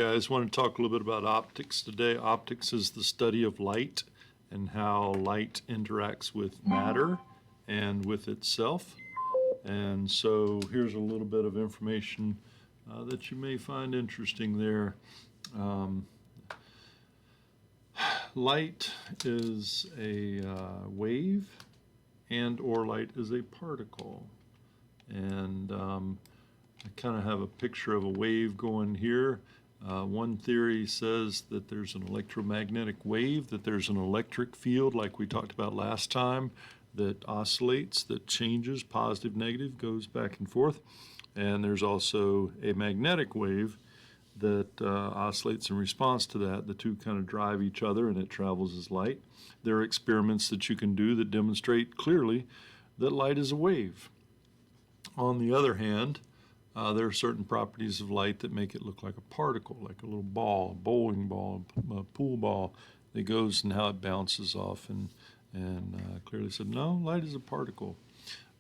guys, I want to talk a little bit about optics today. Optics is the study of light and how light interacts with matter and with itself. And so here's a little bit of information that you may find interesting there. Light is a wave, and or light is a particle. And I kind of have a picture of a wave going here. One theory says that there's an electromagnetic wave, that there's an electric field like we talked about last time that oscillates, that changes, positive, negative, goes back and forth. And there's also a magnetic wave that oscillates in response to that. The two kind of drive each other and it travels as light. There are experiments that you can do that demonstrate clearly that light is a wave. On the other hand, there are certain properties of light that make it look like a particle, like a little ball, a bowling ball, a pool ball that goes and how it bounces off. And clearly said, no, light is a particle.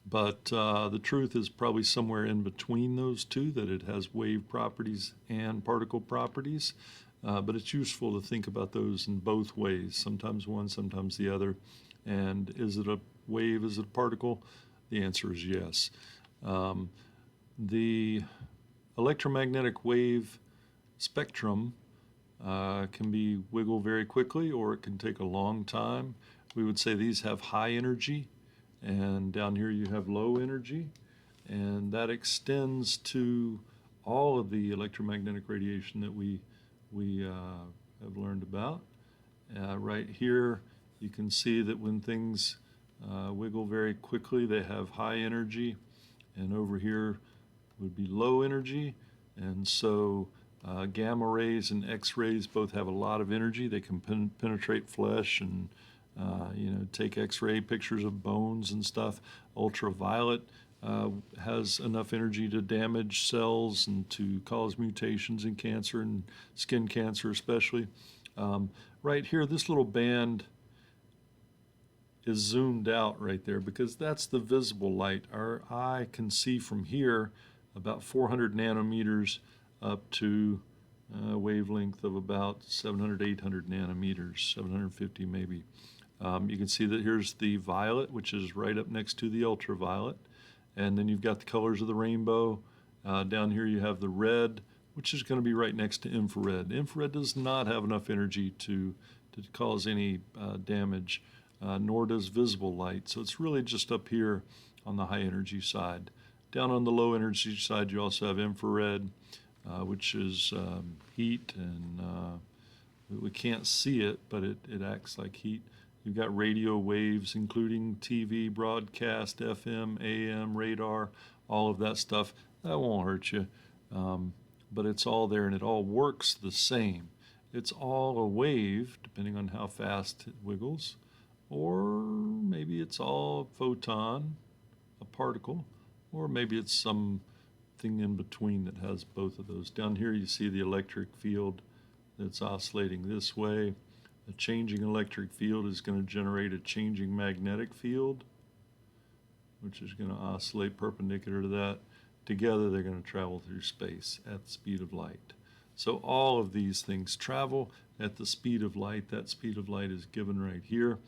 But the truth is probably somewhere in between those two, that it has wave properties and particle properties. But it's useful to think about those in both ways, sometimes one, sometimes the other. And is it a wave, is it a particle? The answer is yes. The electromagnetic wave spectrum can be wiggled very quickly, or it can take a long time. We would say these have high energy, and down here you have low energy, and that extends to all of the electromagnetic radiation that we have learned about. Right here you can see that when things wiggle very quickly, they have high energy, and over here would be low energy. And so gamma rays and X-rays both have a lot of energy. They can penetrate flesh and take X-ray pictures of bones and stuff. Ultraviolet has enough energy to damage cells and to cause mutations in cancer and skin cancer especially. Right here, this little band is zoomed out right there because that's the visible light. Our eye can see from here about 400 nanometers up to a wavelength of about 700, 800 nanometers, 750 maybe. You can see that here's the violet, which is right up next to the ultraviolet. And then you've got the colors of the rainbow. Down here you have the red, which is going to be right next to infrared. Infrared does not have enough energy to cause any damage, nor does visible light. So it's really just up here on the high energy side. Down on the low energy side you also have infrared, which is heat, and we can't see it, but it acts like heat. You've got radio waves, including TV, broadcast, FM, AM, radar, all of that stuff. That won't hurt you, but it's all there, and it all works the same. It's all a wave, depending on how fast it wiggles, or maybe it's all a photon, a particle, or maybe it's something in between that has both of those. Down here you see the electric field that's oscillating this way. A changing electric field is going to generate a changing magnetic field, which is going to oscillate perpendicular to that. Together they're going to travel through space at the speed of light. So all of these things travel at the speed of light. That speed of light is given right here,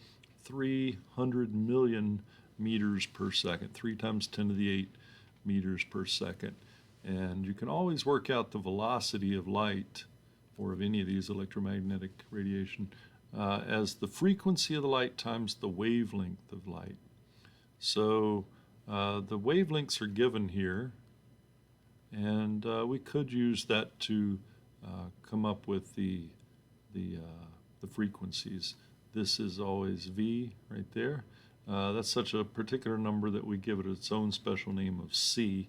300 million meters per second, 3 times 10 to the 8 meters per second. And you can always work out the velocity of light, or of any of these electromagnetic radiation, as the frequency of the light times the wavelength of light. So the wavelengths are given here, and we could use that to come up with the frequencies. This is always V right there. That's such a particular number that we give it its own special name of C.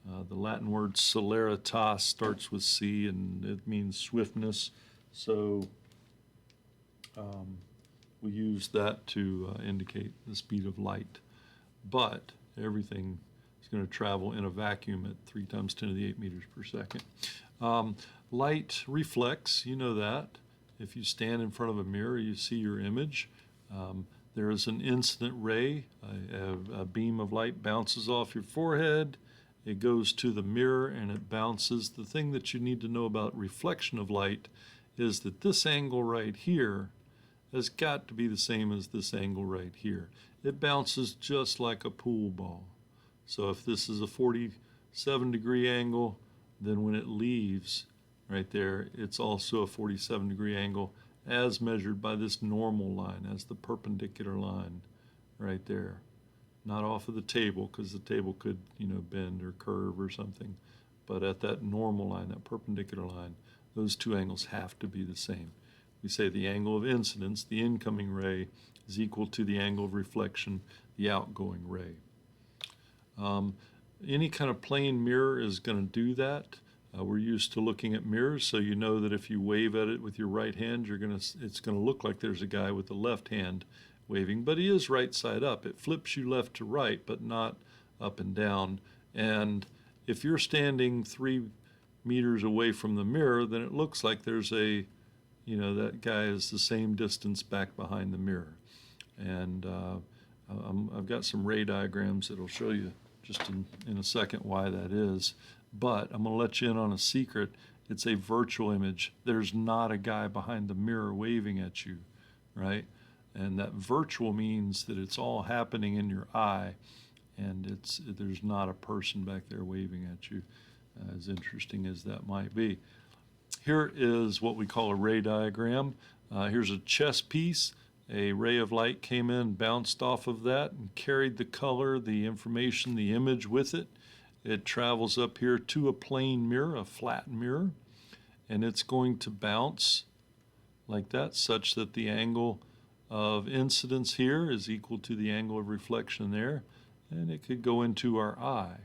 The Latin word celeritas starts with C, and it means swiftness. So we use that to indicate the speed of light. But everything is going to travel in a vacuum at 3 times 10 to the 8 meters per second. Light reflects, you know that. If you stand in front of a mirror, you see your image. There is an incident ray, a beam of light bounces off your forehead it goes to the mirror and it bounces. The thing that you need to know about reflection of light is that this angle right here has got to be the same as this angle right here. It bounces just like a pool ball. So if this is a 47-degree angle, then when it leaves right there, it's also a 47-degree angle as measured by this normal line, as the perpendicular line right there. Not off of the table, because the table could, bend or curve or something. But at that normal line, that perpendicular line, those two angles have to be the same. We say the angle of incidence, the incoming ray, is equal to the angle of reflection, the outgoing ray. Any kind of plane mirror is going to do that. We're used to looking at mirrors, so you know that if you wave at it with your right hand, it's going to look like there's a guy with the left hand waving, but he is right side up. It flips you left to right, but not up and down. And if you're standing 3 meters away from the mirror, then it looks like there's that guy is the same distance back behind the mirror. And I've got some ray diagrams that will show you just in a second why that is. But I'm going to let you in on a secret. It's a virtual image. There's not a guy behind the mirror waving at you, right? And that virtual means that it's all happening in your eye, and there's not a person back there waving at you, as interesting as that might be. Here is what we call a ray diagram. Here's a chess piece. A ray of light came in, bounced off of that, and carried the color, the information, the image with it. It travels up here to a plane mirror, a flat mirror, and it's going to bounce like that, such that the angle of incidence here is equal to the angle of reflection there, and it could go into our eye.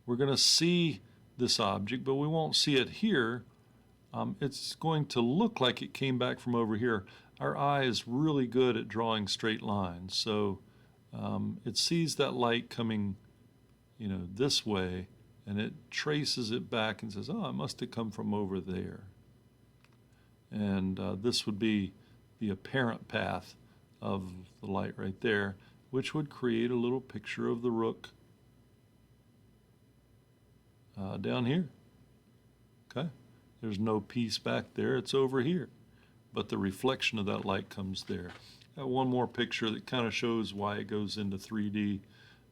We're going to see this object, but we won't see it here. It's going to look like it came back from over here. Our eye is really good at drawing straight lines, so it sees that light coming this way, and it traces it back and says, oh, it must have come from over there. And this would be the apparent path of the light right there, which would create a little picture of the rook down here. Okay? There's no piece back there, it's over here. But the reflection of that light comes there. Got one more picture that kind of shows why it goes into 3D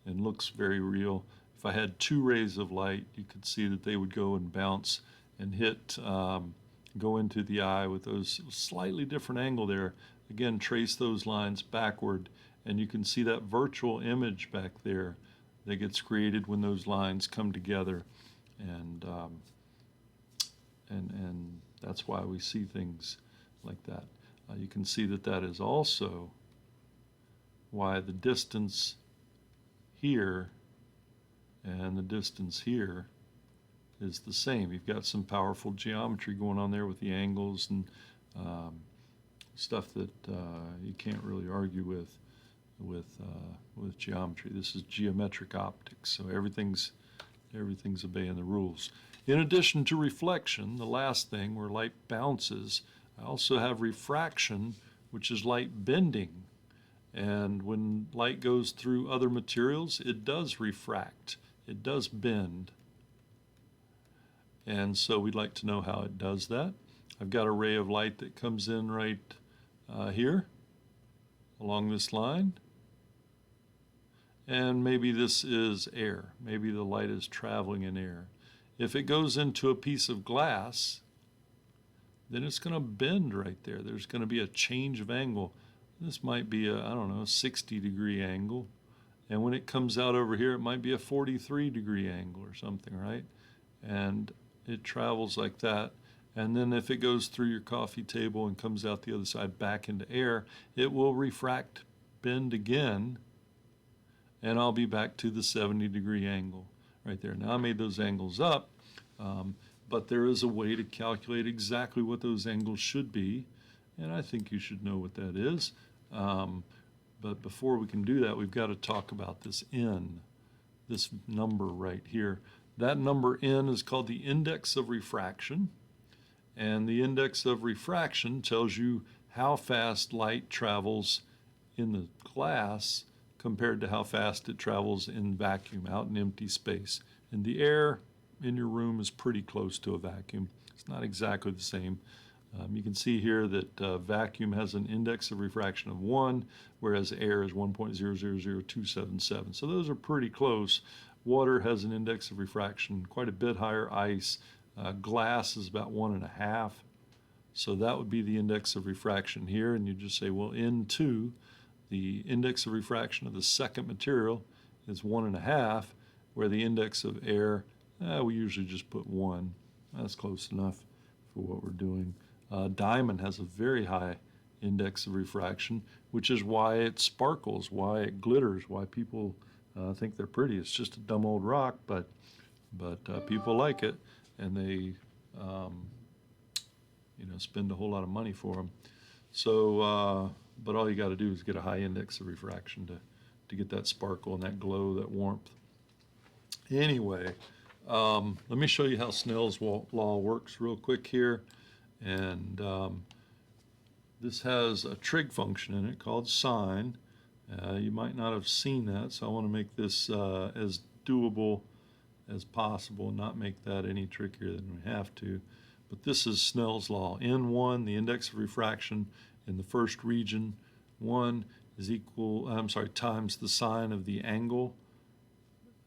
and looks very real. If I had 2 rays of light, you could see that they would go and bounce and go into the eye with those slightly different angle there. Again, trace those lines backward, and you can see that virtual image back there that gets created when those lines come together, and that's why we see things like that. You can see that that is also why the distance here and the distance here is the same. You've got some powerful geometry going on there with the angles and stuff that you can't really argue with geometry. This is geometric optics, so everything's obeying the rules. In addition to reflection, the last thing where light bounces, I also have refraction, which is light bending. And when light goes through other materials, it does refract. It does bend. And so we'd like to know how it does that. I've got a ray of light that comes in right here along this line. And maybe this is air. Maybe the light is traveling in air. If it goes into a piece of glass, then it's going to bend right there. There's going to be a change of angle. This might be a, 60-degree angle. And when it comes out over here, it might be a 43-degree angle or something, right? And it travels like that. And then if it goes through your coffee table and comes out the other side back into air, it will refract, bend again, and I'll be back to the 70-degree angle right there. Now I made those angles up, but there is a way to calculate exactly what those angles should be, and I think you should know what that is. But before we can do that, we've got to talk about this n, this number right here. That number n is called the index of refraction, and the index of refraction tells you how fast light travels in the glass compared to how fast it travels in vacuum, out in empty space. And the air in your room is pretty close to a vacuum. It's not exactly the same. You can see here that vacuum has an index of refraction of 1, whereas air is 1.000277. So those are pretty close. Water has an index of refraction quite a bit higher. Ice, glass is about 1.5. So that would be the index of refraction here. And you just say, well, N2, the index of refraction of the second material is 1.5, where the index of air, we usually just put 1. That's close enough for what we're doing. Diamond has a very high index of refraction, which is why it sparkles, why it glitters, why people think they're pretty. It's just a dumb old rock, but people like it, and they spend a whole lot of money for them. So, but all you got to do is get a high index of refraction to get that sparkle and that glow, that warmth. Anyway, let me show you how Snell's law works real quick here. And this has a trig function in it called sine. You might not have seen that, so I want to make this as doable as possible and not make that any trickier than we have to. But this is Snell's law. N1, the index of refraction in the first region, 1 is times the sine of the angle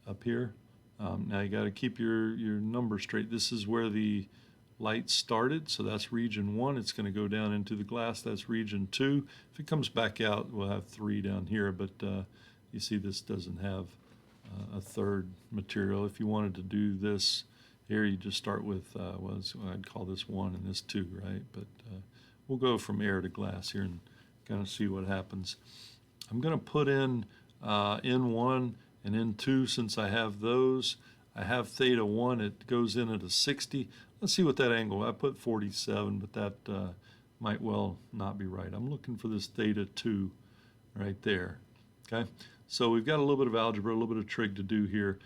up here. Now you got to keep your number straight. This is where the light started, so that's region 1. It's going to go down into the glass. That's region 2. If it comes back out, we'll have 3 down here, but you see this doesn't have a third material. If you wanted to do this here, you just start with, I'd call this 1 and this 2, right? But we'll go from air to glass here and kind of see what happens. I'm going to put in N1 and N2 since I have those. I have theta 1. It goes in at a 60. Let's see what that angle, I put 47, but that might well not be right. I'm looking for this theta 2 right there, okay? So we've got a little bit of algebra, a little bit of trig to do here.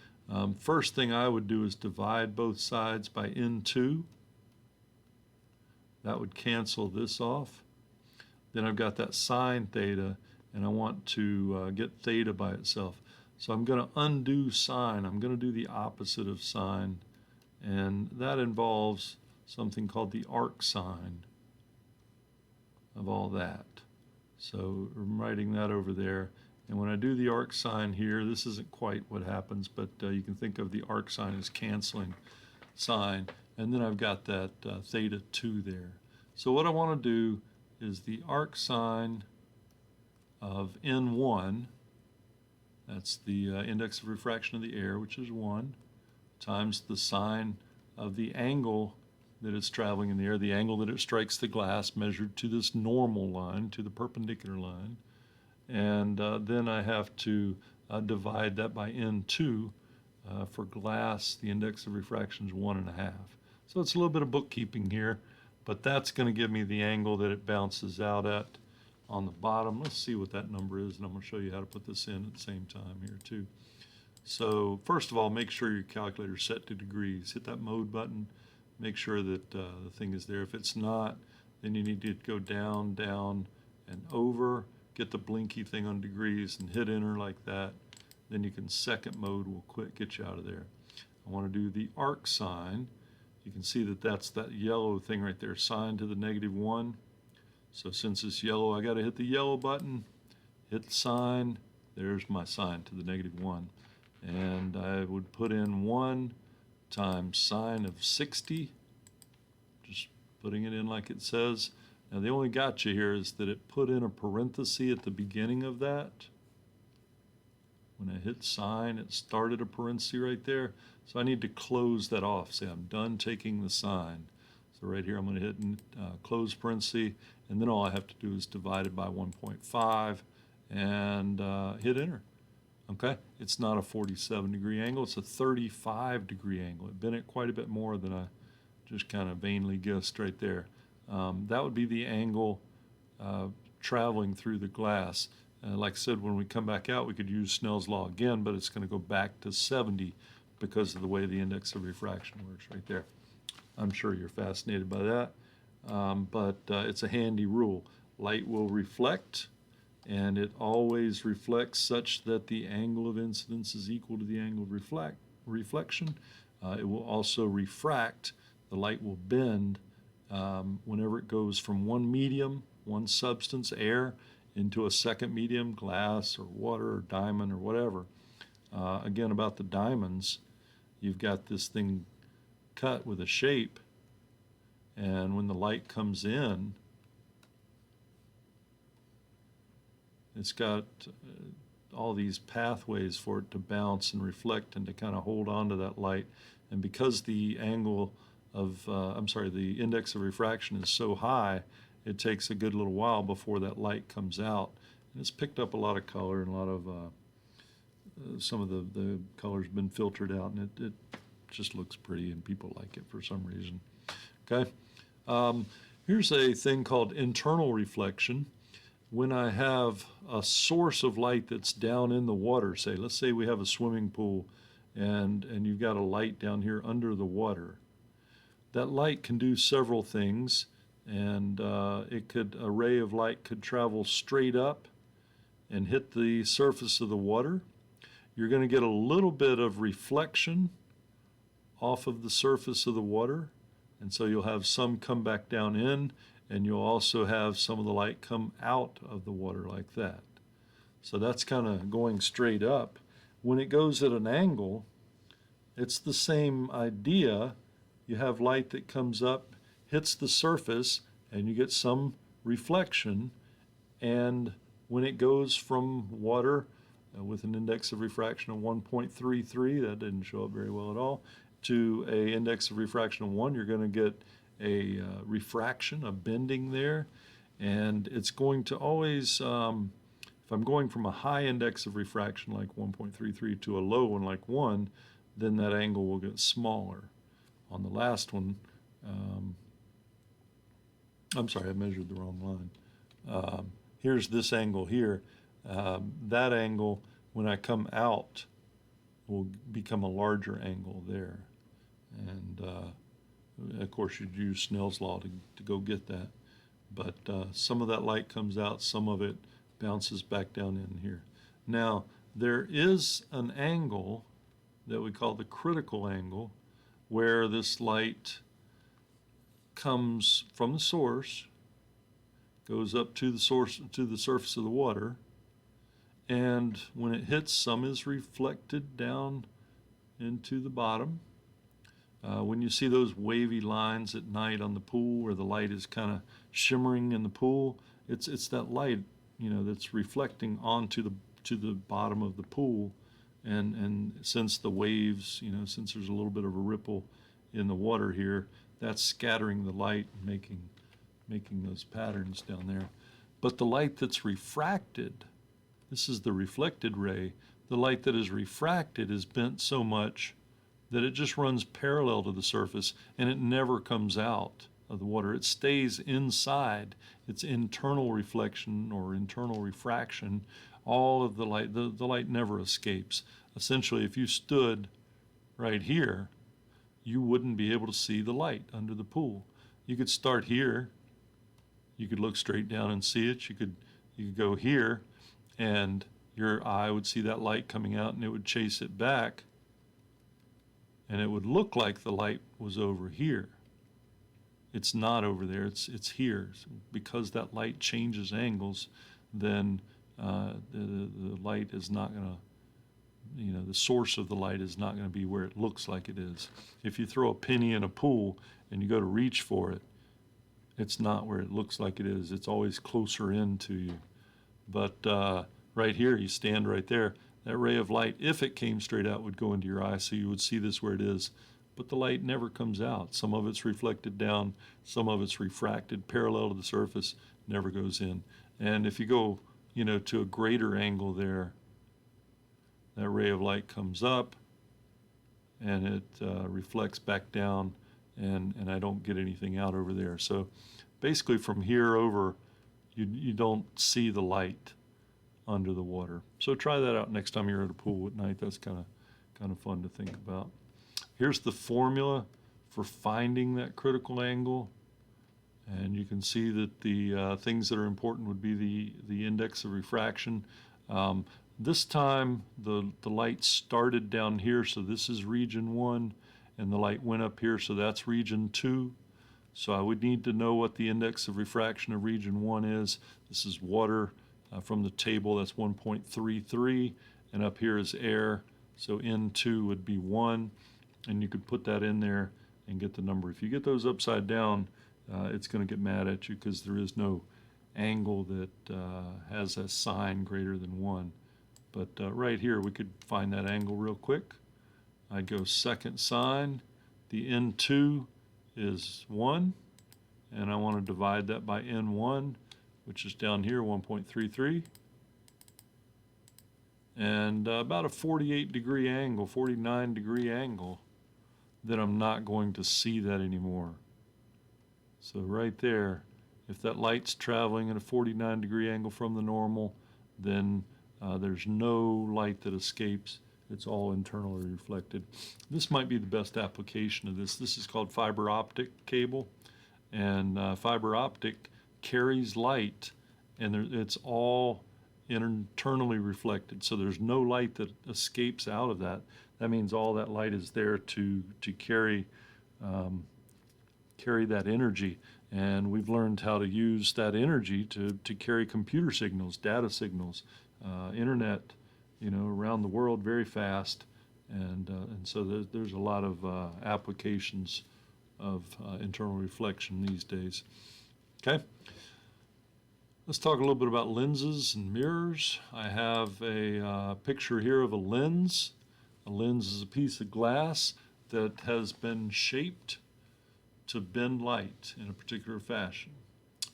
First thing I would do is divide both sides by N2. That would cancel this off. Then I've got that sine theta, and I want to get theta by itself. So I'm going to undo sine. I'm going to do the opposite of sine. And that involves something called the arc sine of all that. So I'm writing that over there. And when I do the arc sine here, this isn't quite what happens, but you can think of the arc sine as canceling sine. And then I've got that theta 2 there. So what I want to do is the arc sine of N1, that's the index of refraction of the air, which is 1, times the sine of the angle that it's traveling in the air, the angle that it strikes the glass measured to this normal line, to the perpendicular line. And then I have to divide that by N2. For glass, the index of refraction is 1.5. So it's a little bit of bookkeeping here, but that's going to give me the angle that it bounces out at on the bottom. Let's see what that number is, and I'm going to show you how to put this in at the same time here too. So first of all, make sure your calculator is set to degrees. Hit that mode button. Make sure that the thing is there. If it's not, then you need to go down, down, and over. Get the blinky thing on degrees and hit enter like that. Then you can second mode will get you out of there. I want to do the arc sine. You can see that that's that yellow thing right there, sine to the -1. So since it's yellow, I got to hit the yellow button, hit sine. There's my sine to the -1. And I would put in 1 times sine of 60, just putting it in like it says. Now the only gotcha here is that it put in a parenthesis at the beginning of that. When I hit sine, it started a parenthesis right there. So I need to close that off. Say I'm done taking the sine. So right here I'm going to hit close parenthesis, and then all I have to do is divide it by 1.5 and hit enter. Okay, it's not a 47-degree angle, it's a 35-degree angle. It bent it quite a bit more than I just kind of vainly guessed right there. That would be the angle traveling through the glass. Like I said, when we come back out, we could use Snell's law again, but it's going to go back to 70 because of the way the index of refraction works right there. I'm sure you're fascinated by that, but it's a handy rule. Light will reflect, and it always reflects such that the angle of incidence is equal to the angle of reflection. It will also refract. The light will bend whenever it goes from one medium, one substance, air, into a second medium, glass or water or diamond or whatever. Again, about the diamonds, you've got this thing cut with a shape, and when the light comes in, it's got all these pathways for it to bounce and reflect and to kind of hold on to that light. And because the angle of, the index of refraction is so high, it takes a good little while before that light comes out. And it's picked up a lot of color, and a lot of, some of the color's been filtered out, and it just looks pretty, and people like it for some reason. Okay, here's a thing called internal reflection. When I have a source of light that's down in the water, let's say we have a swimming pool, and you've got a light down here under the water. That light can do several things, and a ray of light could travel straight up and hit the surface of the water. You're going to get a little bit of reflection off of the surface of the water, and so you'll have some come back down in, and you'll also have some of the light come out of the water like that. So that's kind of going straight up. When it goes at an angle, it's the same idea. You have light that comes up, hits the surface, and you get some reflection. And when it goes from water with an index of refraction of 1.33, that didn't show up very well at all, to an index of refraction of 1, you're going to get a refraction, a bending there. And it's going to always, if I'm going from a high index of refraction like 1.33 to a low one like 1, then that angle will get smaller. On the last one, I'm sorry, I measured the wrong line. Here's this angle here. That angle, when I come out, will become a larger angle there. And of course, you'd use Snell's law to go get that. But some of that light comes out, some of it bounces back down in here. Now, there is an angle that we call the critical angle, where this light comes from the source, goes up to the source, to the surface of the water, and when it hits, some is reflected down into the bottom. When you see those wavy lines at night on the pool where the light is kind of shimmering in the pool, it's that light, that's reflecting onto the bottom of the pool. And since the waves, since there's a little bit of a ripple in the water here, that's scattering the light and making those patterns down there. But the light that's refracted, this is the reflected ray, the light that is refracted is bent so much that it just runs parallel to the surface, and it never comes out of the water. It stays inside. It's internal reflection or internal refraction. All of the light, the light never escapes. Essentially, if you stood right here, you wouldn't be able to see the light under the pool. You could start here. You could look straight down and see it. You could go here, and your eye would see that light coming out, and it would chase it back, and it would look like the light was over here. It's not over there. It's here. So because that light changes angles, then the light is not going to, the source of the light is not going to be where it looks like it is. If you throw a penny in a pool and you go to reach for it, it's not where it looks like it is. It's always closer in to you. But right here, you stand right there. That ray of light, if it came straight out, would go into your eye, so you would see this where it is. But the light never comes out. Some of it's reflected down, some of it's refracted parallel to the surface, never goes in. And if you go, to a greater angle there, that ray of light comes up and it reflects back down, and I don't get anything out over there. So basically from here over, you don't see the light under the water. So try that out next time you're at a pool at night. That's kind of fun to think about. Here's the formula for finding that critical angle. And you can see that the things that are important would be the index of refraction. This time the light started down here, so this is region 1, and the light went up here, so that's region 2. So I would need to know what the index of refraction of region 1 is. This is water from the table, that's 1.33, and up here is air, so N2 would be 1, and you could put that in there and get the number. If you get those upside down, it's going to get mad at you because there is no angle that has a sine greater than 1. But right here we could find that angle real quick. I'd go second sine. The N2 is 1, and I want to divide that by N1, which is down here, 1.33. And about a 48-degree angle, 49-degree angle, that I'm not going to see that anymore. So right there, if that light's traveling at a 49-degree angle from the normal, then there's no light that escapes. It's all internally reflected. This might be the best application of this. This is called fiber optic cable, and fiber optic carries light, and it's all internally reflected. So there's no light that escapes out of that. That means all that light is there to carry that energy. And we've learned how to use that energy to carry computer signals, data signals, internet, around the world very fast. And so there's a lot of applications of internal reflection these days. Okay. Let's talk a little bit about lenses and mirrors. I have a picture here of a lens. A lens is a piece of glass that has been shaped to bend light in a particular fashion.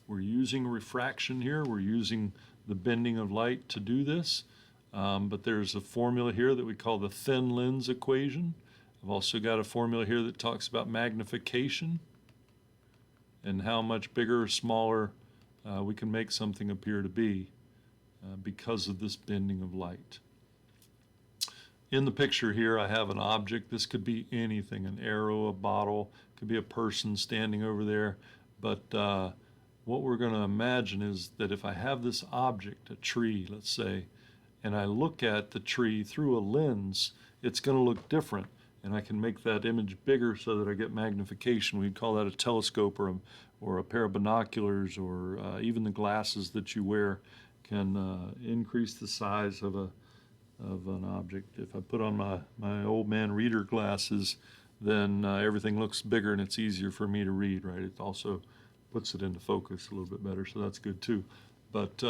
We're using refraction here. We're using the bending of light to do this. But there's a formula here that we call the thin lens equation. I've also got a formula here that talks about magnification and how much bigger or smaller we can make something appear to be because of this bending of light. In the picture here, I have an object. This could be anything, an arrow, a bottle, could be a person standing over there. But what we're going to imagine is that if I have this object, a tree, let's say, and I look at the tree through a lens, it's going to look different. And I can make that image bigger so that I get magnification. We'd call that a telescope or a pair of binoculars, or even the glasses that you wear can increase the size of an object. If I put on my old man reader glasses, then everything looks bigger and it's easier for me to read, right? It also puts it into focus a little bit better, so that's good too. But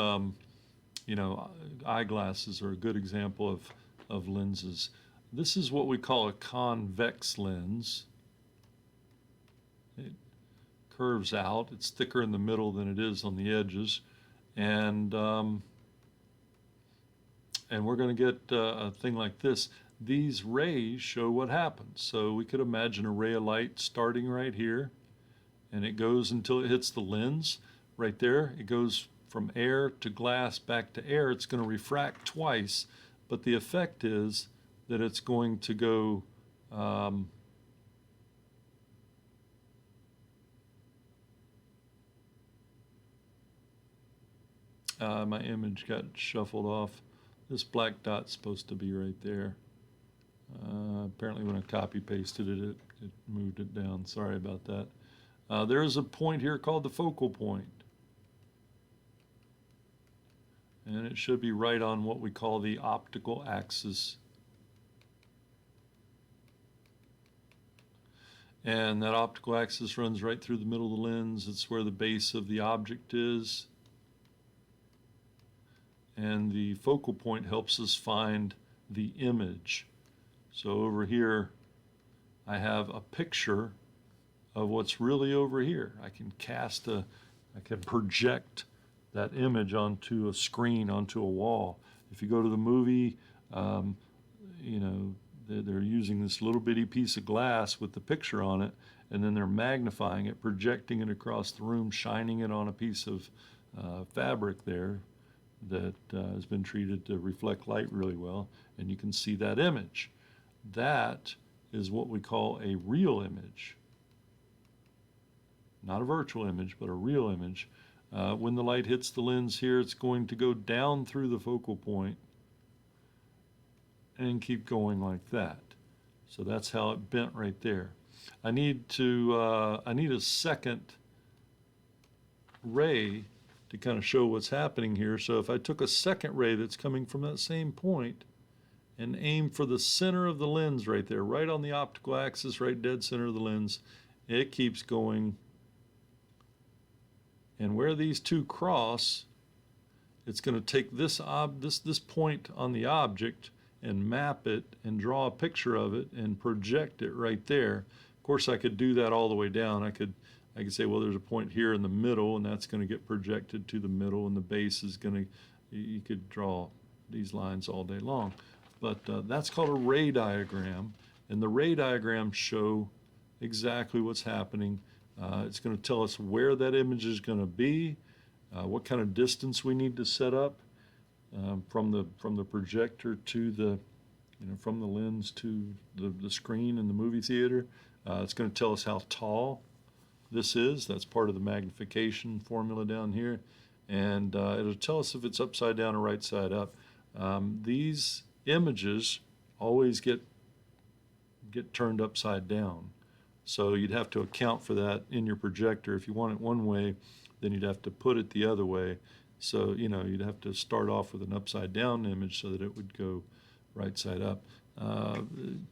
eyeglasses are a good example of lenses. This is what we call a convex lens. It curves out. It's thicker in the middle than it is on the edges, and we're going to get a thing like this. These rays show what happens. So we could imagine a ray of light starting right here, and it goes until it hits the lens. Right there, it goes from air to glass back to air. It's going to refract twice, but the effect is that it's going to go my image got shuffled off. This black dot's supposed to be right there. Apparently when I copy pasted it moved it down. Sorry about that. There is a point here called the focal point. And it should be right on what we call the optical axis. And that optical axis runs right through the middle of the lens. It's where the base of the object is. And the focal point helps us find the image. So over here, I have a picture of what's really over here. I can project that image onto a screen, onto a wall. If you go to the movie, they're using this little bitty piece of glass with the picture on it, and then they're magnifying it, projecting it across the room, shining it on a piece of fabric there that has been treated to reflect light really well, and you can see that image. That is what we call a real image. Not a virtual image, but a real image. When the light hits the lens here, it's going to go down through the focal point and keep going like that. So that's how it bent right there. I need a second ray to kind of show what's happening here. So if I took a second ray that's coming from that same point and aim for the center of the lens right there, right on the optical axis, right dead center of the lens, it keeps going. And where these two cross, it's going to take this point on the object and map it and draw a picture of it and project it right there. Of course, I could do that all the way down. I could say, well, there's a point here in the middle, and that's going to get projected to the middle, and the base is going to, you could draw these lines all day long. But that's called a ray diagram, and the ray diagrams show exactly what's happening. It's going to tell us where that image is going to be, what kind of distance we need to set up from the projector to the, from the lens to the screen in the movie theater. It's going to tell us how tall this is. That's part of the magnification formula down here. And it'll tell us if it's upside down or right side up. These images always get turned upside down. So you'd have to account for that in your projector. If you want it one way, then you'd have to put it the other way. So, you'd have to start off with an upside down image so that it would go right side up.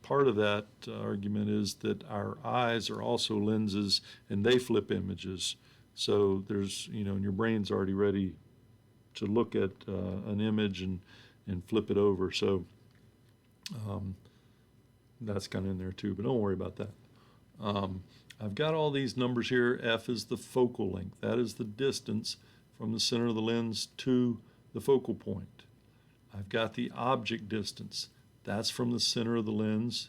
Part of that argument is that our eyes are also lenses, and they flip images. So there's, and your brain's already ready to look at an image and flip it over. So that's kind of in there too, but don't worry about that. I've got all these numbers here. F is the focal length. That is the distance from the center of the lens to the focal point. I've got the object distance. That's from the center of the lens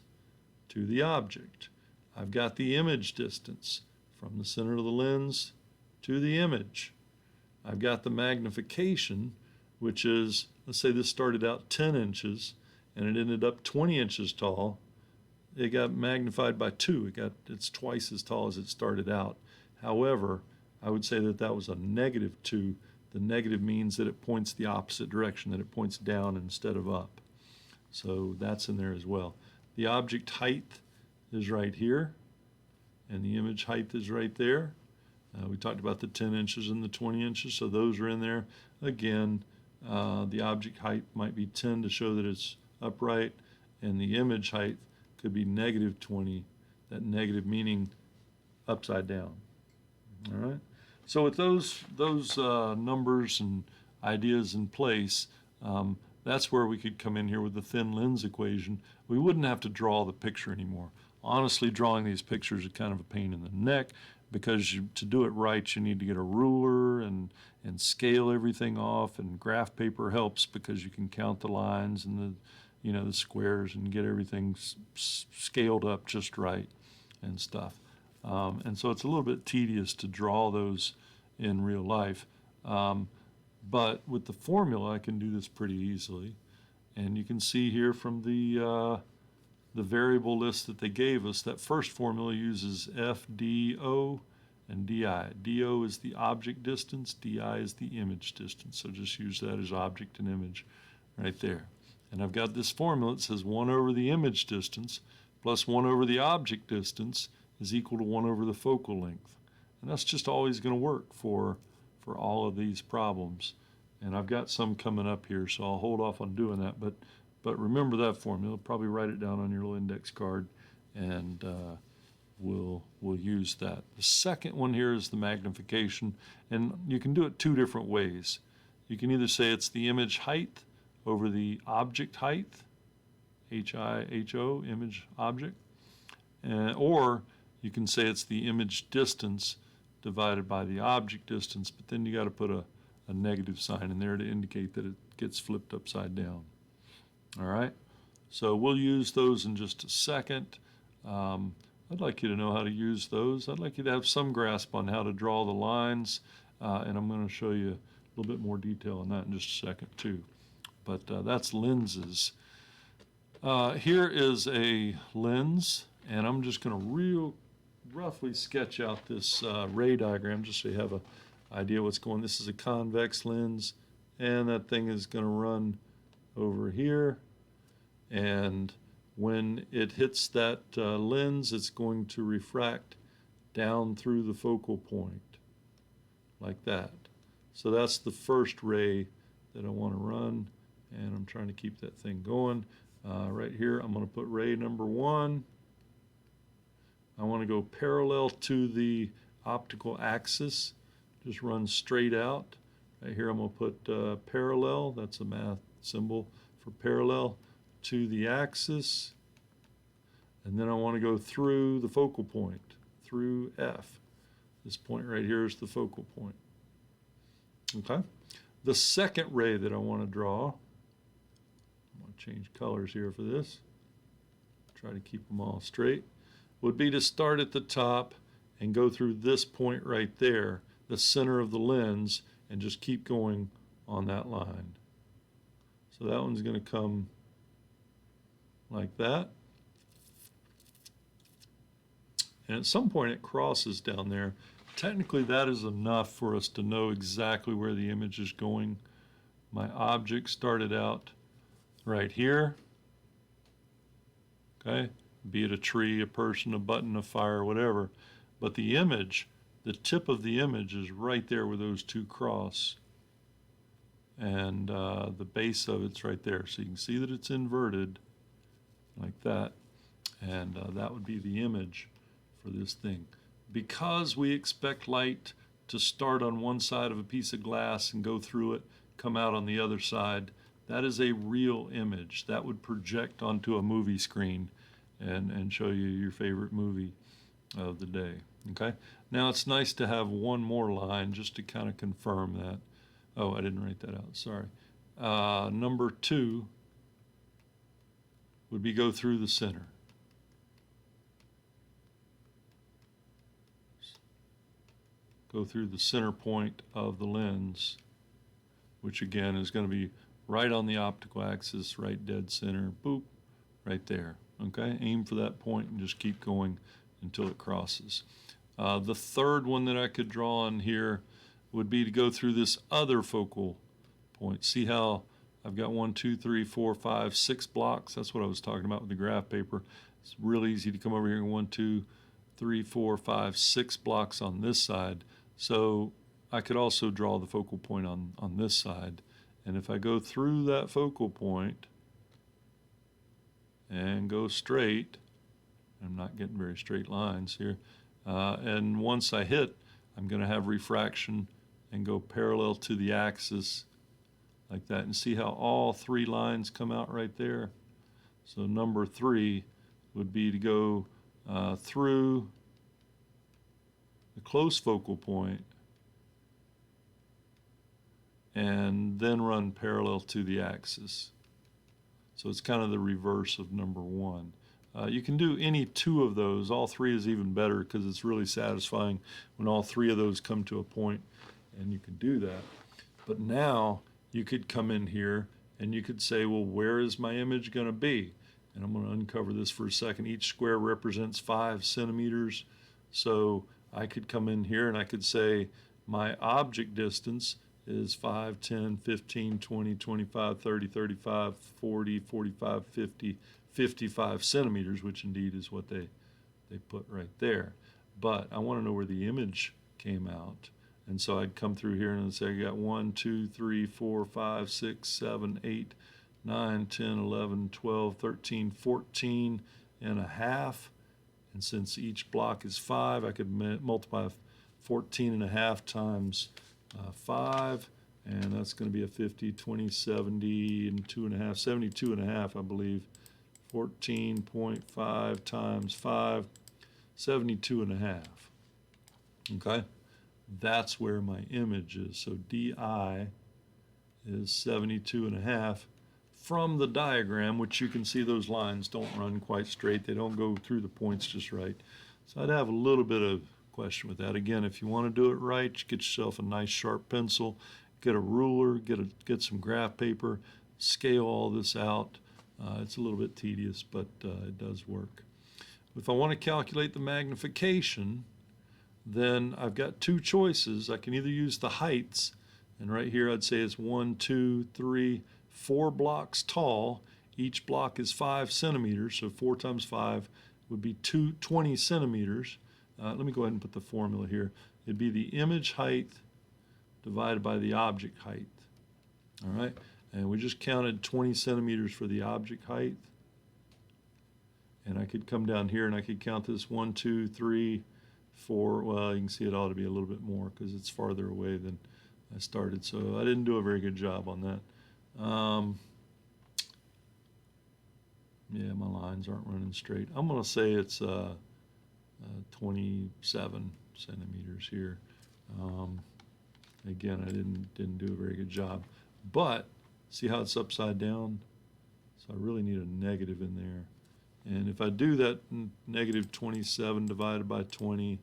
to the object. I've got the image distance from the center of the lens to the image. I've got the magnification, which is, let's say this started out 10 inches and it ended up 20 inches tall. It got magnified by 2. It's twice as tall as it started out. However, I would say that was a -2. The negative means that it points the opposite direction, that it points down instead of up. So that's in there as well. The object height is right here, and the image height is right there. We talked about the 10 inches and the 20 inches, so those are in there. Again, the object height might be 10 to show that it's upright, and the image height could be -20, that negative meaning upside down. All right. So with those numbers and ideas in place, that's where we could come in here with the thin lens equation. We wouldn't have to draw the picture anymore. Honestly, drawing these pictures is kind of a pain in the neck because to do it right, you need to get a ruler and scale everything off, and graph paper helps because you can count the lines and the squares and get everything scaled up just right and stuff. And so it's a little bit tedious to draw those in real life. But with the formula, I can do this pretty easily. And you can see here from the variable list that they gave us, that first formula uses F, D, O, and DI. DO is the object distance, DI is the image distance. So just use that as object and image right there. And I've got this formula that says 1 over the image distance plus 1 over the object distance is equal to 1 over the focal length. And that's just always going to work for all of these problems. And I've got some coming up here, so I'll hold off on doing that. But remember that formula. Probably write it down on your little index card, and we'll use that. The second one here is the magnification, and you can do it 2 different ways. You can either say it's the image height over the object height, H-I-H-O, image object, or you can say it's the image distance divided by the object distance, but then you got to put a negative sign in there to indicate that it gets flipped upside down. All right, so we'll use those in just a second. I'd like you to know how to use those. I'd like you to have some grasp on how to draw the lines, and I'm going to show you a little bit more detail on that in just a second too. But that's lenses. Here is a lens, and I'm just going to real roughly sketch out this ray diagram just so you have an idea what's going on. This is a convex lens, and that thing is going to run over here, And when it hits that lens, it's going to refract down through the focal point like that. So that's the first ray that I want to run, and I'm trying to keep that thing going. Right here, I'm going to put ray number 1. I want to go parallel to the optical axis, just run straight out. Right here, I'm going to put parallel, that's a math symbol for parallel to the axis, and then I want to go through the focal point, through F. This point right here is the focal point. Okay. The second ray that I want to draw, I'm going to change colors here for this, try to keep them all straight, would be to start at the top and go through this point right there, the center of the lens, and just keep going on that line. So that one's going to come like that. And at some point it crosses down there. Technically that is enough for us to know exactly where the image is going. My object started out right here. Okay, be it a tree, a person, a button, a fire, whatever. But the image, the tip of the image is right there where those two cross. And the base of it's right there. So you can see that it's inverted like that. And that would be the image for this thing. Because we expect light to start on one side of a piece of glass and go through it, come out on the other side, that is a real image. That would project onto a movie screen and show you your favorite movie of the day. Okay? Now it's nice to have one more line just to kind of confirm that. Oh, I didn't write that out, sorry. Number 2 would be go through the center. Go through the center point of the lens, which again is going to be right on the optical axis, right dead center, boop, right there. Okay, aim for that point and just keep going until it crosses. The third one that I could draw on here would be to go through this other focal point. See how I've got 1, 2, 3, 4, 5, 6 blocks? That's what I was talking about with the graph paper. It's real easy to come over here and 1, 2, 3, 4, 5, 6 blocks on this side. So I could also draw the focal point on this side. And if I go through that focal point and go straight, I'm not getting very straight lines here, and once I hit, I'm going to have refraction and go parallel to the axis like that. And see how all 3 lines come out right there? So number 3 would be to go through the close focal point and then run parallel to the axis. So it's kind of the reverse of number 1. You can do any 2 of those. All 3 is even better because it's really satisfying when all 3 of those come to a point, and you can do that. But now you could come in here and you could say, well, where is my image going to be? And I'm going to uncover this for a second. Each square represents 5 centimeters. So I could come in here and I could say my object distance is 5, 10, 15, 20, 25, 30, 35, 40, 45, 50, 55 centimeters, which indeed is what they put right there. But I want to know where the image came out. And so I'd come through here and say I got 1, 2, 3, 4, 5, 6, 7, 8, 9, 10, 11, 12, 13, 14 and a half. And since each block is 5, I could multiply 14 and a half times 5, and that's going to be a 50, 20, 70, and 2 and a half, 72 and a half, I believe. 14.5 times 5, 72 and a half. Okay, that's where my image is. So DI is 72 and a half from the diagram, which you can see those lines don't run quite straight. They don't go through the points just right. So I'd have a little bit of question with that. Again, if you want to do it right, get yourself a nice sharp pencil, get a ruler, get some graph paper, scale all this out. It's a little bit tedious, but it does work. If I want to calculate the magnification, then I've got 2 choices. I can either use the heights, and right here I'd say it's 1, 2, 3, 4 blocks tall, Each block is 5 centimeters, so 4 times 5 would be 20 centimeters. Let me go ahead and put the formula here. It'd be the image height divided by the object height. All right, and we just counted 20 centimeters for the object height. And I could come down here and I could count this 1, 2, 3, 4. Well, you can see it ought to be a little bit more because it's farther away than I started. So I didn't do a very good job on that. Yeah, my lines aren't running straight. I'm going to say it's 27 centimeters here. Again, I didn't do a very good job. But see how it's upside down? So I really need a negative in there. And if I do that negative 27 divided by 20,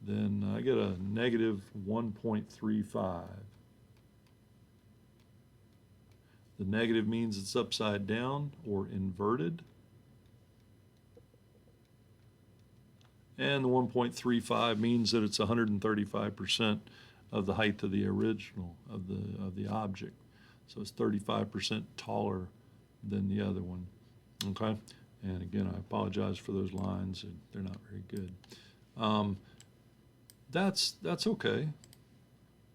then I get a negative 1.35. The negative means it's upside down or inverted. And the 1.35 means that it's 135% of the height of the original of the object. So it's 35% taller than the other one. Okay, and again, I apologize for those lines; they're not very good. That's okay,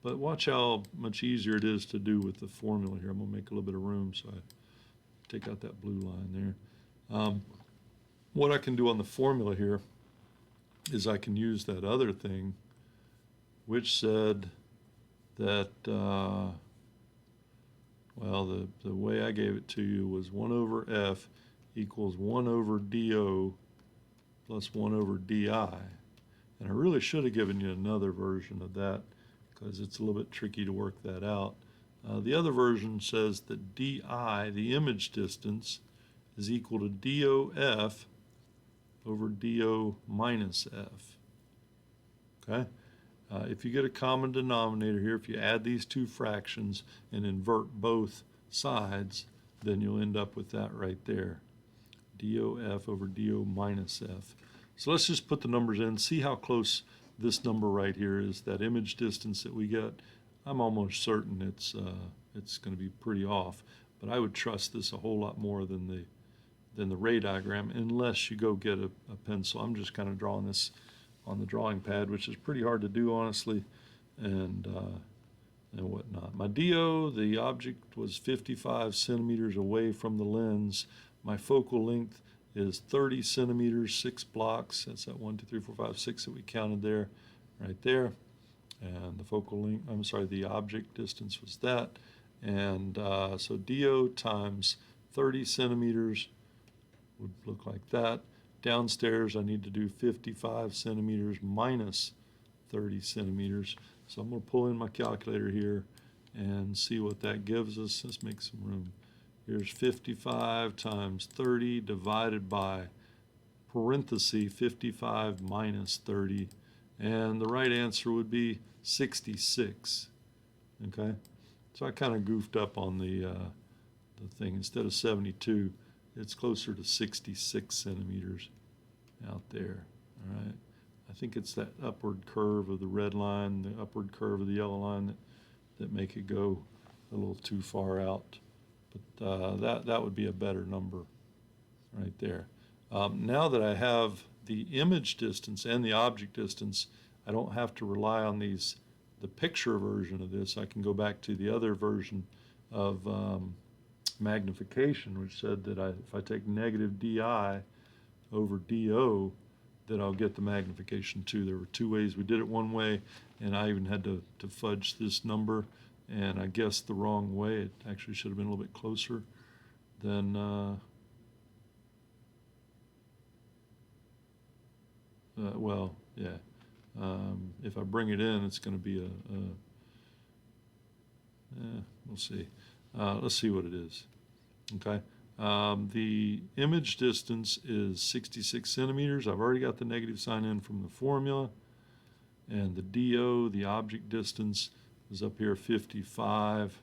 but watch how much easier it is to do with the formula here. I'm going to make a little bit of room, so I take out that blue line there. What I can do on the formula here is I can use that other thing, which said that, well, the way I gave it to you was 1 over F equals 1 over dO plus 1 over dI. And I really should have given you another version of that because it's a little bit tricky to work that out. The other version says that dI, the image distance, is equal to DOF over DO minus F. Okay? If you get a common denominator here, if you add these two fractions and invert both sides, then you'll end up with that right there. DOF over DO minus F. So let's just put the numbers in, see how close this number right here is, that image distance that we get. I'm almost certain it's going to be pretty off, but I would trust this a whole lot more than the ray diagram, unless you go get a pencil. I'm just kind of drawing this on the drawing pad, which is pretty hard to do, honestly, and whatnot. My DO, the object, was 55 centimeters away from the lens. My focal length is 30 centimeters, 6 blocks. That's that 1, 2, 3, 4, 5, 6 that we counted there, right there. And the focal length, I'm sorry, the object distance was that. And so DO times 30 centimeters would look like that. Downstairs, I need to do 55 centimeters minus 30 centimeters. So I'm going to pull in my calculator here and see what that gives us. Let's make some room. Here's 55 times 30 divided by parenthesis 55 minus 30. And the right answer would be 66. Okay? So I kind of goofed up on the thing. Instead of 72, it's closer to 66 centimeters out there. All right? I think it's that upward curve of the red line, the upward curve of the yellow line that make it go a little too far out. But that would be a better number right there. Now that I have the image distance and the object distance, I don't have to rely on the picture version of this. I can go back to the other version of magnification, which said that if I take negative DI over DO, that I'll get the magnification too. There were two ways. We did it one way, and I even had to fudge this number, and I guessed the wrong way. It actually should have been a little bit closer than well, yeah. If I bring it in, it's going to be we'll see. Let's see what it is. Okay. The image distance is 66 centimeters. I've already got the negative sign in from the formula. And the DO, the object distance, is up here 55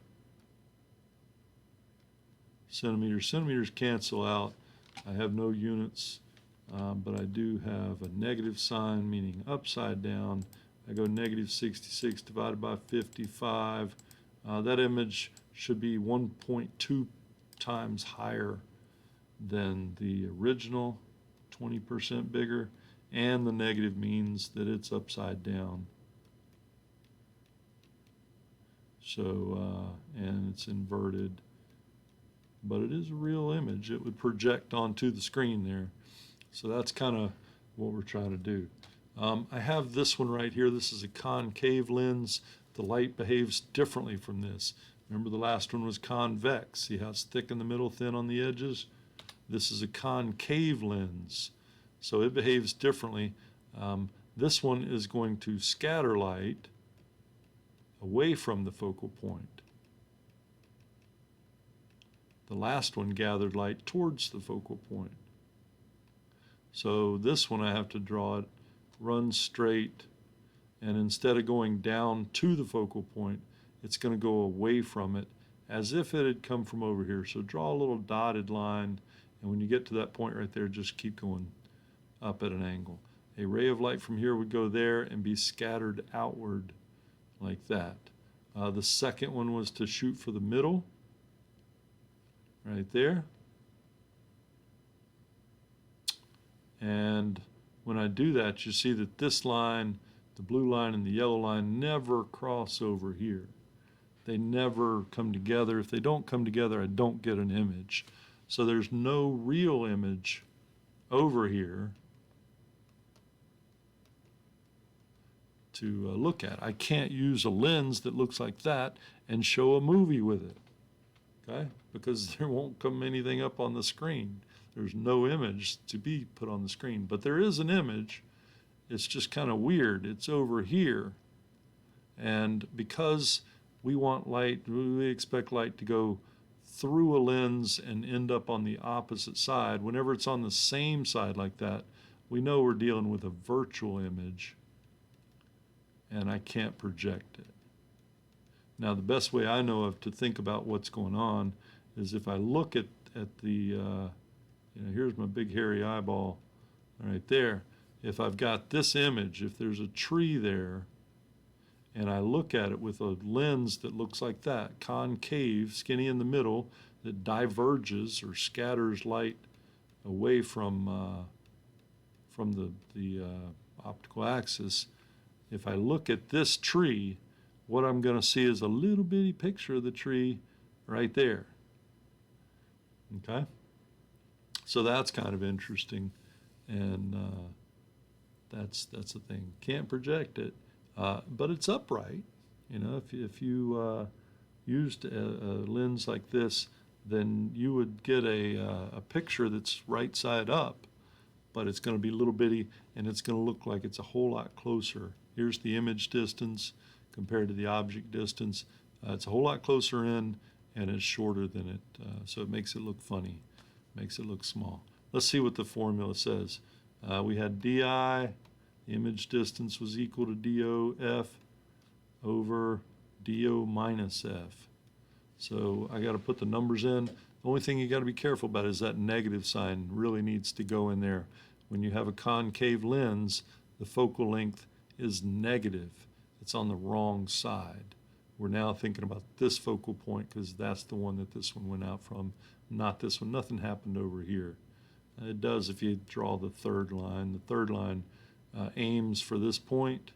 centimeters. Centimeters cancel out. I have no units, but I do have a negative sign, meaning upside down. I go negative 66 divided by 55. That image should be 1.2 times higher than the original, 20% bigger, and the negative means that it's upside down. So, and it's inverted, but it is a real image. It would project onto the screen there. So that's kind of what we're trying to do. I have this one right here. This is a concave lens. The light behaves differently from this. Remember the last one was convex. See how it's thick in the middle, thin on the edges? This is a concave lens. So it behaves differently. This one is going to scatter light away from the focal point. The last one gathered light towards the focal point. So this one I have to draw it, run straight, and instead of going down to the focal point, it's going to go away from it as if it had come from over here. So draw a little dotted line, and when you get to that point right there, just keep going up at an angle. A ray of light from here would go there and be scattered outward like that. The second one was to shoot for the middle, right there. And when I do that, you see that this line, the blue line and the yellow line, never cross over here. They never come together. If they don't come together, I don't get an image. So there's no real image over here to look at. I can't use a lens that looks like that and show a movie with it, okay? Because there won't come anything up on the screen. There's no image to be put on the screen, but there is an image. It's just kind of weird. It's over here, and because we want light, we expect light to go through a lens and end up on the opposite side. Whenever it's on the same side like that, we know we're dealing with a virtual image, and I can't project it. Now, the best way I know of to think about what's going on is if I look at the, here's my big hairy eyeball right there. If I've got this image, if there's a tree there, and I look at it with a lens that looks like that, concave, skinny in the middle, that diverges or scatters light away from the optical axis, if I look at this tree, what I'm going to see is a little bitty picture of the tree right there. Okay? So that's kind of interesting, and that's the thing. Can't project it, but it's upright. You know, if you used a lens like this, then you would get a picture that's right side up, but it's going to be a little bitty, and it's going to look like it's a whole lot closer. Here's the image distance compared to the object distance. It's a whole lot closer in, and it's shorter than it, so it makes it look funny, makes it look small. Let's see what the formula says. We had DI, the image distance was equal to DOF over DO minus F. So I got to put the numbers in. The only thing you got to be careful about is that negative sign really needs to go in there. When you have a concave lens, the focal length is negative. It's on the wrong side. We're now thinking about this focal point because that's the one that this one went out from, not this one. Nothing happened over here. It does if you draw the third line. The third line aims for this point.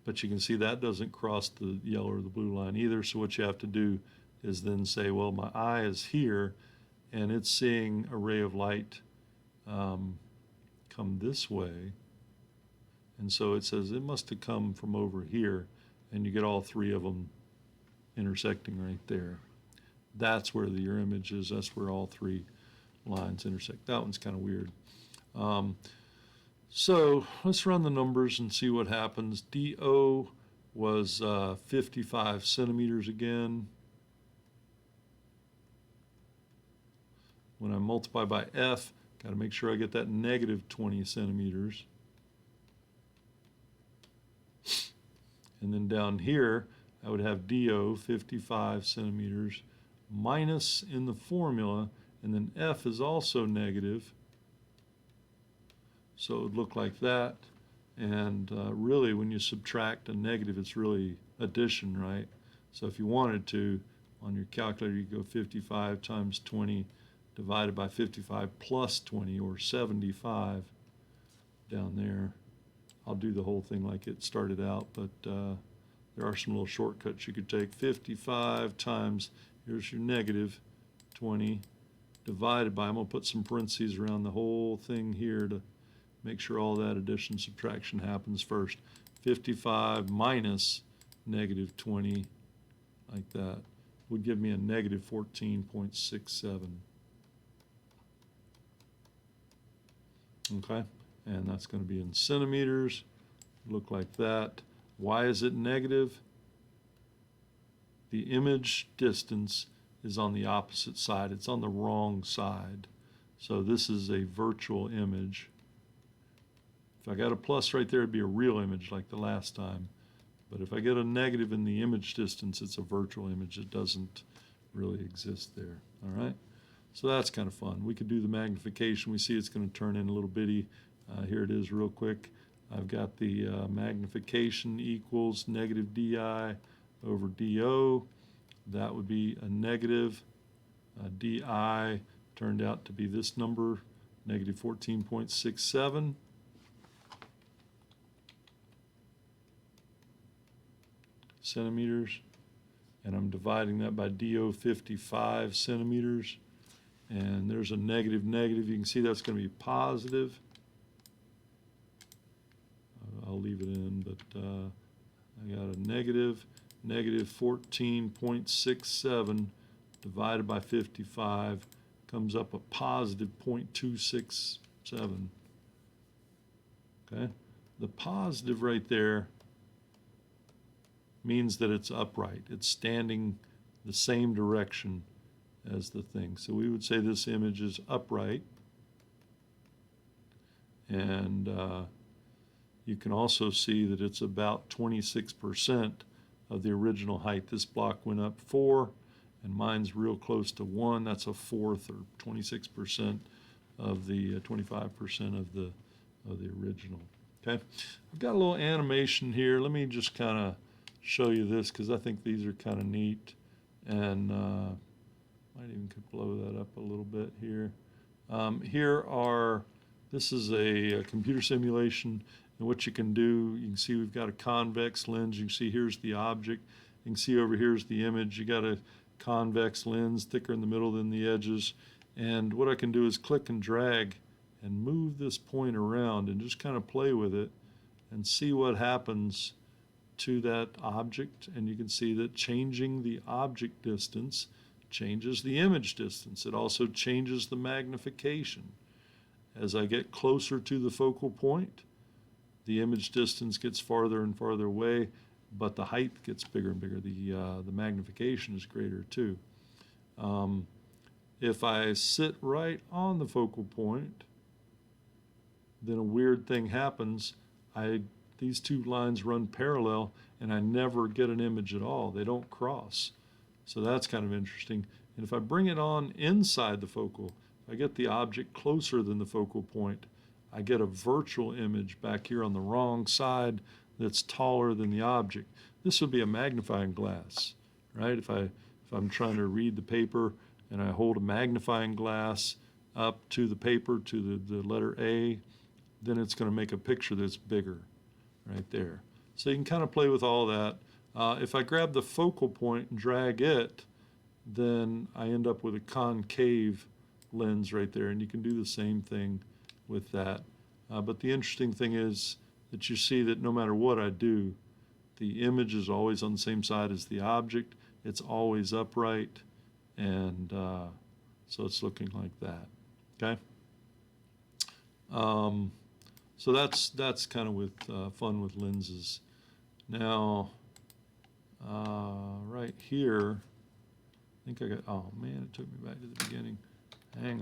But you can see that doesn't cross the yellow or the blue line either. So what you have to do is then say, well, my eye is here, and it's seeing a ray of light come this way. And so it says it must have come from over here, and you get all three of them intersecting right there. That's where your image is. That's where all three lines intersect. That one's kind of weird. So let's run the numbers and see what happens. DO was 55 centimeters again. When I multiply by F, got to make sure I get that negative 20 centimeters. And then down here, I would have DO, 55 centimeters, minus in the formula, and then F is also negative. So it would look like that. And really, when you subtract a negative, it's really addition, right? So if you wanted to, on your calculator, you go 55 times 20 divided by 55 plus 20, or 75 down there. I'll do the whole thing like it started out, but there are some little shortcuts you could take. 55 times, here's your negative 20, divided by, I'm going to put some parentheses around the whole thing here to make sure all that addition subtraction happens first. 55 minus negative 20, like that, would give me a negative 14.67. Okay, and that's going to be in centimeters. Look like that. Why is it negative? The image distance is on the opposite side. It's on the wrong side. So this is a virtual image. If I got a plus right there, it'd be a real image like the last time. But if I get a negative in the image distance, it's a virtual image. It doesn't really exist there. All right? So that's kind of fun. We could do the magnification. We see it's going to turn in a little bitty. Here it is real quick. I've got the magnification equals negative di over do. That would be a negative. Di turned out to be this number, negative 14.67. centimeters, and I'm dividing that by DO 55 centimeters, and there's a negative negative. You can see that's going to be positive. I'll leave it in, but I got a negative 14.67 divided by 55 comes up a positive 0.267. Okay, the positive right there means that it's upright. It's standing the same direction as the thing. So we would say this image is upright. And you can also see that it's about 26% of the original height. This block went up 4, and mine's real close to 1. That's a fourth, or 26% of the 25% of the original. Okay, I've got a little animation here. Let me just kind of show you this, because I think these are kind of neat, and might even could blow that up a little bit here. This is a computer simulation, and what you can do, you can see we've got a convex lens. You can see here's the object. You can see over here's the image. You got a convex lens, thicker in the middle than the edges, and what I can do is click and drag and move this point around and just kind of play with it and see what happens to that object. And you can see that changing the object distance changes the image distance. It also changes the magnification. As I get closer to the focal point, the image distance gets farther and farther away, but the height gets bigger and bigger. The magnification is greater too. If I sit right on the focal point, then a weird thing happens. These two lines run parallel, and I never get an image at all. They don't cross. So that's kind of interesting. And if I bring it on inside the focal, if I get the object closer than the focal point, I get a virtual image back here on the wrong side that's taller than the object. This would be a magnifying glass, right? If I'm trying to read the paper and I hold a magnifying glass up to the paper, to the letter A, then it's going to make a picture that's bigger right there. So you can kind of play with all that. If I grab the focal point and drag it, then I end up with a concave lens right there, and you can do the same thing with that. But the interesting thing is that you see that no matter what I do, the image is always on the same side as the object. It's always upright, and so it's looking like that. Okay. So that's kind of with fun with lenses. Now, right here, I think I got, oh man, it took me back to the beginning. Hang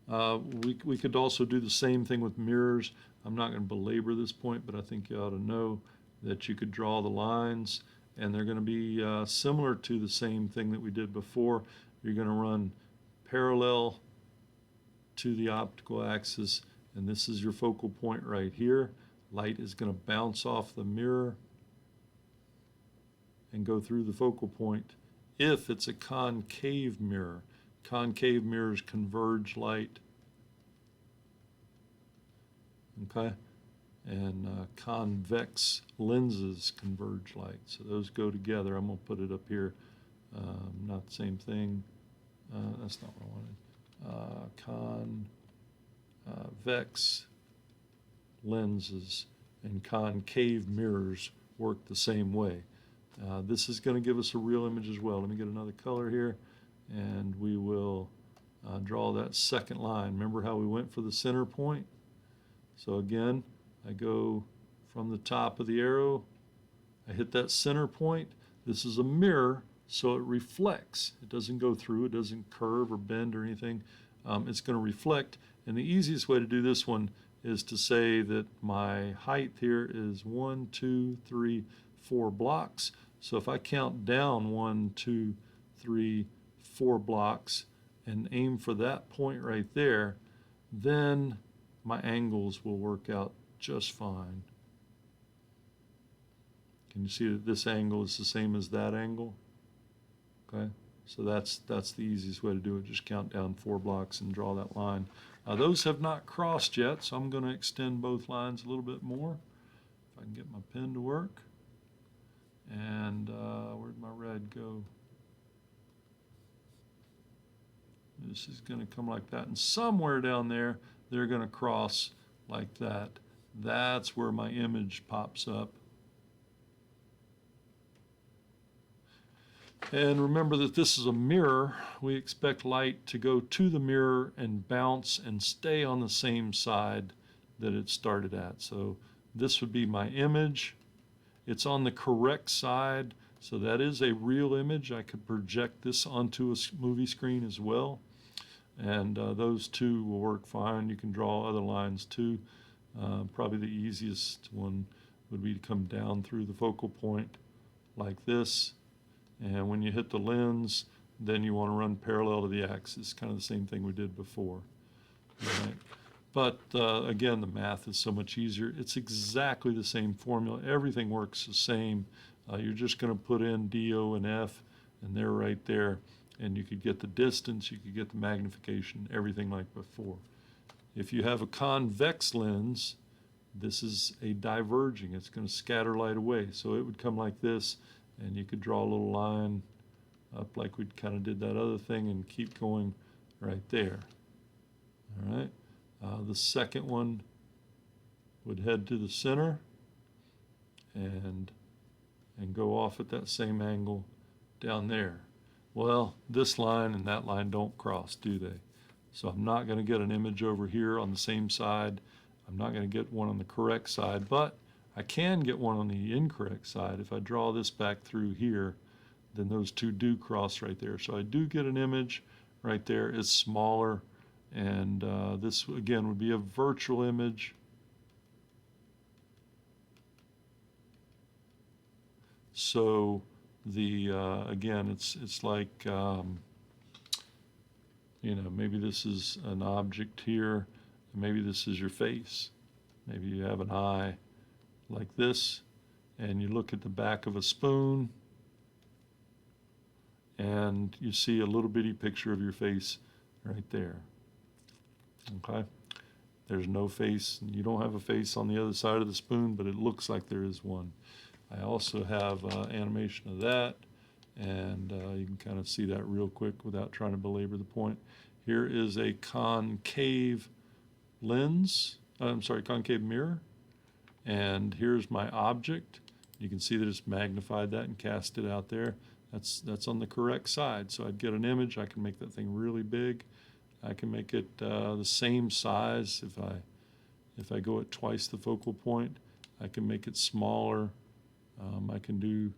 on. We could also do the same thing with mirrors. I'm not going to belabor this point, but I think you ought to know that you could draw the lines, and they're going to be similar to the same thing that we did before. You're going to run parallel to the optical axis, and this is your focal point right here. Light is going to bounce off the mirror and go through the focal point if it's a concave mirror. Concave mirrors converge light, okay? And convex lenses converge light. So those go together. I'm going to put it up here. Not the same thing. That's not what I wanted. Convex lenses and concave mirrors work the same way. This is going to give us a real image as well. Let me get another color here, and we will draw that second line. Remember how we went for the center point? So again, I go from the top of the arrow, I hit that center point. This is a mirror, so it reflects. It doesn't go through, it doesn't curve or bend or anything. It's going to reflect, and the easiest way to do this one is to say that my height here is 1, 2, 3, 4 blocks. So if I count down 1, 2, 3, 4 blocks and aim for that point right there, then my angles will work out just fine. Can you see that this angle is the same as that angle? Okay, so that's the easiest way to do it. Just count down 4 blocks and draw that line. Those have not crossed yet, so I'm going to extend both lines a little bit more. If I can get my pen to work. And where'd my red go? This is going to come like that, and somewhere down there they're going to cross like that. That's where my image pops up. And remember that this is a mirror. We expect light to go to the mirror and bounce and stay on the same side that it started at. So this would be my image. It's on the correct side, so that is a real image. I could project this onto a movie screen as well, and those two will work fine. You can draw other lines too. Probably the easiest one would be to come down through the focal point like this, and when you hit the lens, then you want to run parallel to the axis, kind of the same thing we did before. Right? But again, the math is so much easier. It's exactly the same formula. Everything works the same. You're just going to put in D, O, and F, and they're right there. And you could get the distance, you could get the magnification, everything like before. If you have a convex lens, this is a diverging. It's going to scatter light away. So it would come like this, and you could draw a little line up like we kind of did that other thing and keep going right there. All right. The second one would head to the center and go off at that same angle down there. Well, this line and that line don't cross, do they? So I'm not going to get an image over here on the same side. I'm not going to get one on the correct side, but I can get one on the incorrect side. If I draw this back through here, then those two do cross right there. So I do get an image right there. It's smaller, and this again would be a virtual image. So the again, it's like you know, maybe this is an object here, and maybe this is your face. Maybe you have an eye like this, and you look at the back of a spoon, and you see a little bitty picture of your face right there. Okay? There's no face. You don't have a face on the other side of the spoon, but it looks like there is one. I also have animation of that, and you can kind of see that real quick without trying to belabor the point. Here is a concave lens, concave mirror, and here's my object. You can see that it's magnified that and cast it out there. That's on the correct side. So I'd get an image. I can make that thing really big. I can make it the same size if I go at twice the focal point. I can make it smaller. I can do,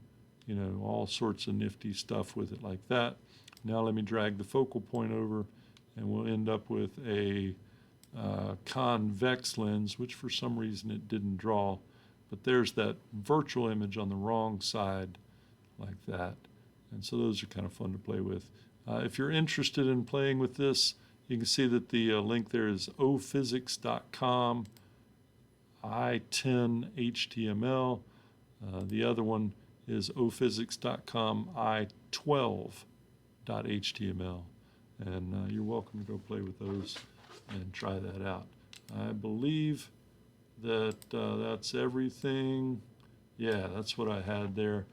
you know, all sorts of nifty stuff with it like that. Now let me drag the focal point over, and we'll end up with a convex lens, which for some reason it didn't draw. But there's that virtual image on the wrong side like that. And so those are kind of fun to play with. If you're interested in playing with this You can see that the link there is ophysics.com I10 HTML. The other one is ophysics.com I12.html. And you're welcome to go play with those and try that out. I believe that that's everything. Yeah, that's what I had there.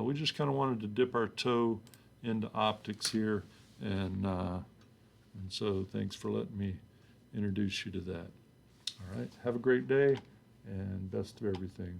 We just kind of wanted to dip our toe into optics here, and so thanks for letting me introduce you to that. All right, have a great day, and best of everything.